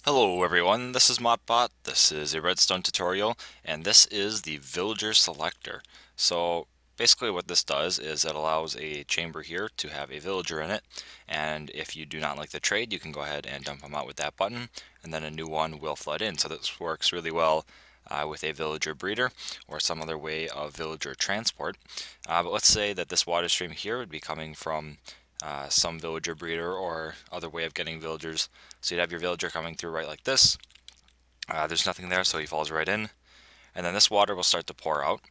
Hello everyone, this is Modbot. This is a redstone tutorial, and this is the villager selector. So basically what this does is it allows a chamber here to have a villager in it, and if you do not like the trade, you can go ahead and dump them out with that button, and then a new one will flood in. So this works really well with a villager breeder or some other way of villager transport. But let's say that this water stream here would be coming from some villager breeder or other way of getting villagers. So you'd have your villager coming through right like this. There's nothing there, so he falls right in. And then this water will start to pour out.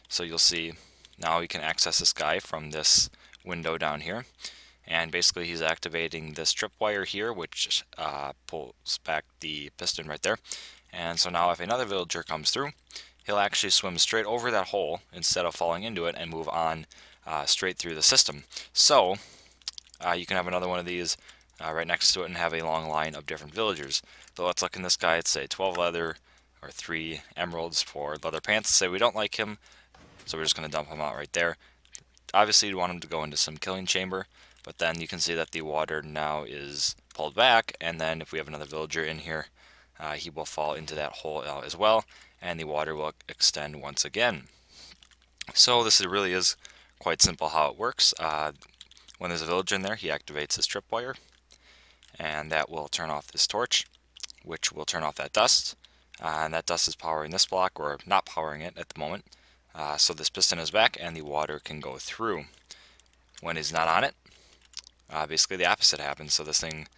So you'll see now you can access this guy from this window down here. And basically he's activating this tripwire here, which pulls back the piston right there. And so now if another villager comes through, he'll actually swim straight over that hole instead of falling into it and move on straight through the system. So you can have another one of these right next to it and have a long line of different villagers. So let's look in this guy. It's say 12 leather or 3 emeralds for leather pants. Say we don't like him, so we're just going to dump him out right there. Obviously you want him to go into some killing chamber, but then you can see that the water now is pulled back, and then if we have another villager in here, he will fall into that hole as well, and the water will extend once again. So this really is quite simple how it works. When there's a villager in there, he activates his tripwire, and that will turn off this torch, which will turn off that dust. And that dust is powering this block, or not powering it at the moment. So this piston is back, and the water can go through. When he's not on it, basically the opposite happens. So this thing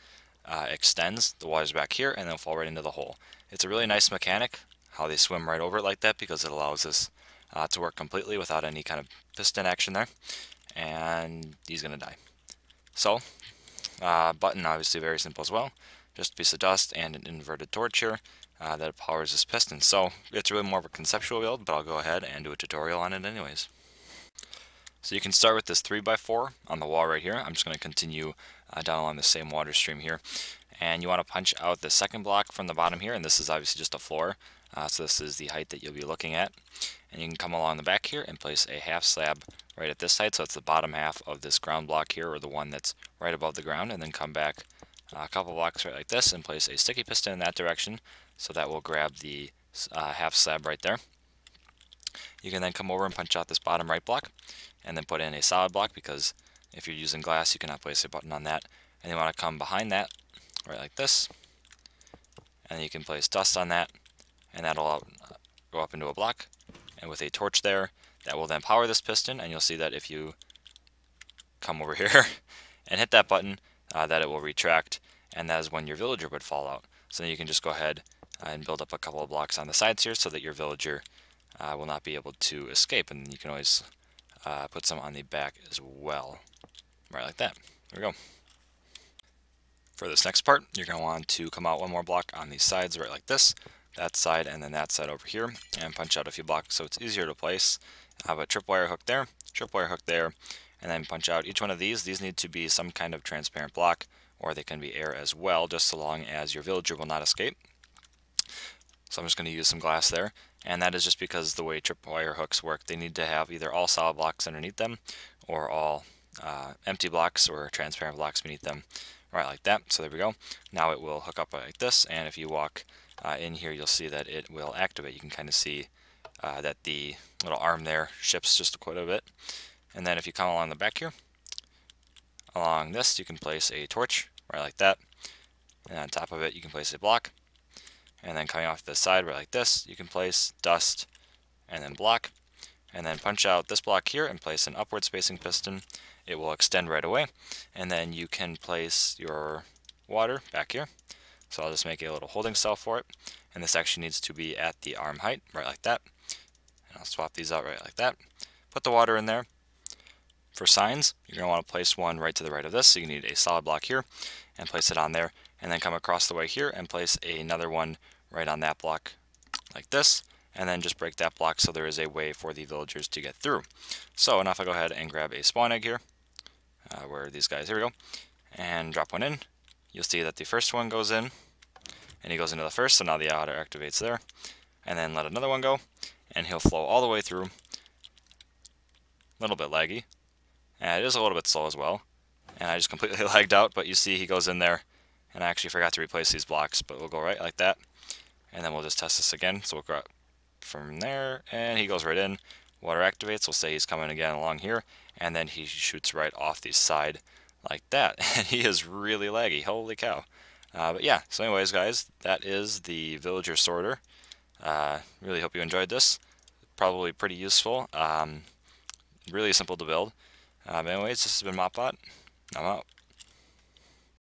extends, the water's back here, and they'll fall right into the hole. It's a really nice mechanic, how they swim right over it like that, because it allows this to work completely without any kind of piston action there. And he's going to die. So, button obviously very simple as well. Just a piece of dust and an inverted torch here that powers this piston. So it's really more of a conceptual build, but I'll go ahead and do a tutorial on it anyways. So you can start with this 3x4 on the wall right here. I'm just going to continue down along the same water stream here. And you want to punch out the second block from the bottom here, and this is obviously just a floor. So this is the height that you'll be looking at. And you can come along the back here and place a half slab right at this side, so it's the bottom half of this ground block here, or the one that's right above the ground, and then come back a couple blocks right like this and place a sticky piston in that direction, so that will grab the half slab right there. You can then come over and punch out this bottom right block, and then put in a solid block, because if you're using glass you cannot place a button on that. And you want to come behind that right like this, and you can place dust on that, and that'll go up into a block, and with a torch there that will then power this piston. And you'll see that if you come over here and hit that button, that it will retract, and that is when your villager would fall out. So then you can just go ahead and build up a couple of blocks on the sides here so that your villager will not be able to escape, and you can always put some on the back as well, right like that. There we go. For this next part, you're going to want to come out one more block on these sides right like this, that side, and then that side over here, and punch out a few blocks so it's easier to place. Have a tripwire hook there, and then punch out each one of these. These need to be some kind of transparent block, or they can be air as well, just so long as your villager will not escape. So I'm just going to use some glass there, and that is just because the way tripwire hooks work, they need to have either all solid blocks underneath them, or all empty blocks or transparent blocks beneath them, right like that. So there we go. Now it will hook up like this, and if you walk in here, you'll see that it will activate. You can kind of see that the little arm there shifts just quite a bit. And then if you come along the back here, along this, you can place a torch right like that, and on top of it you can place a block. And then coming off the side right like this, you can place dust and then block, and then punch out this block here and place an upward spacing piston. It will extend right away, and then you can place your water back here. So I'll just make a little holding cell for it, and this actually needs to be at the arm height, right like that. And I'll swap these out right like that. Put the water in there. For signs, you're going to want to place one right to the right of this, so you need a solid block here, and place it on there, and then come across the way here and place another one right on that block like this, and then just break that block so there is a way for the villagers to get through. So now if I go ahead and grab a spawn egg here, where are these guys, here we go, and drop one in, you'll see that the first one goes in, and he goes into the first, so now the auto activates there, and then let another one go, and he'll flow all the way through. A little bit laggy, and it is a little bit slow as well, and I just completely lagged out, but you see he goes in there, And I actually forgot to replace these blocks, but we'll go right like that. And then we'll just test this again. So we'll go from there, and he goes right in. Water activates, we'll say he's coming again along here, and then he shoots right off the side like that. And he is really laggy, holy cow. But yeah, so anyways guys, that is the villager sorter. Really hope you enjoyed this. Probably pretty useful. Really simple to build. Anyways, this has been MottBot. I'm out.